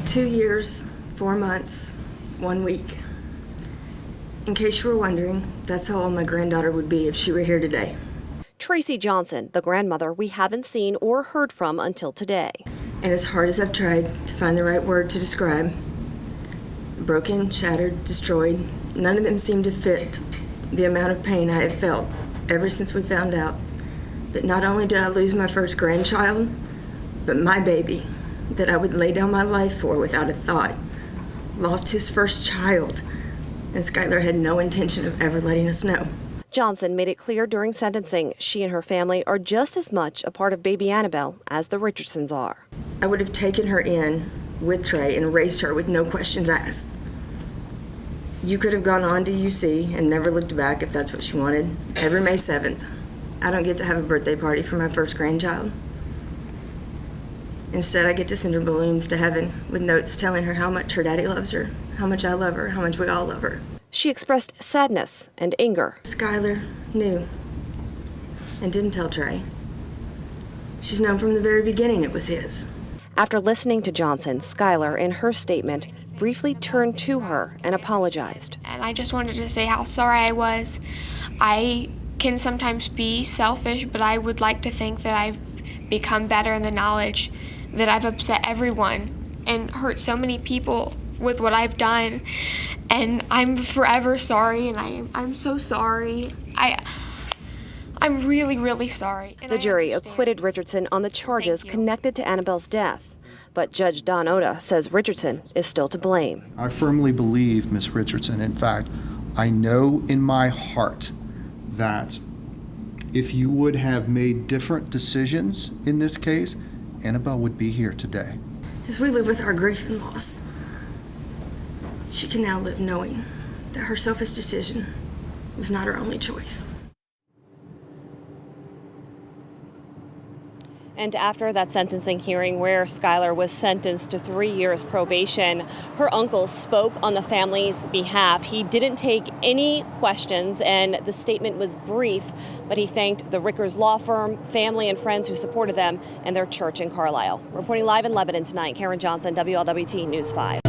2 years, 4 months, 1 week. In case you were wondering, that's how old my granddaughter would be if she were here today. Tracy Johnson, the grandmother we haven't seen or heard from until today. And as hard as I've tried to find the right word to describe, broken, shattered, destroyed, none of them seem to fit the amount of pain I have felt ever since we found out that not only did I lose my first grandchild, but my baby that I would lay down my life for without a thought lost his first child, and Skylar had no intention of ever letting us know. Johnson made it clear during sentencing she and her family are just as much a part of baby Annabelle as the Richardsons are. I would have taken her in with Trey and raised her with no questions asked. You could have gone on to UC and never looked back if that's what you wanted. Every May 7th, I don't get to have a birthday party for my first grandchild. Instead, I get to send her balloons to heaven with notes telling her how much her daddy loves her, how much I love her, how much we all love her. She expressed sadness and anger. Skylar knew and didn't tell Trey. She's known from the very beginning it was his. After listening to Johnson, Skylar, in her statement, briefly turned to her and apologized. And I just wanted to say how sorry I was. I can sometimes be selfish, but I would like to think that I've become better in the knowledge that I've upset everyone and hurt so many people with what I've done. And I'm forever sorry, and I'm so sorry. I'm really, really sorry. And the jury acquitted Richardson on the charges connected to Annabelle's death. But Judge Don Oda says Richardson is still to blame. I firmly believe, Ms. Richardson, in fact, I know in my heart that if you would have made different decisions in this case, Annabelle would be here today. As we live with our grief and loss, she can now live knowing that her selfish decision was not her only choice. And after that sentencing hearing where Skylar was sentenced to 3 years probation, her uncle spoke on the family's behalf. He didn't take any questions, and the statement was brief, but he thanked the Rickers law firm, family and friends who supported them, and their church in Carlisle. Reporting live in Lebanon tonight, Karen Johnson, WLWT News 5.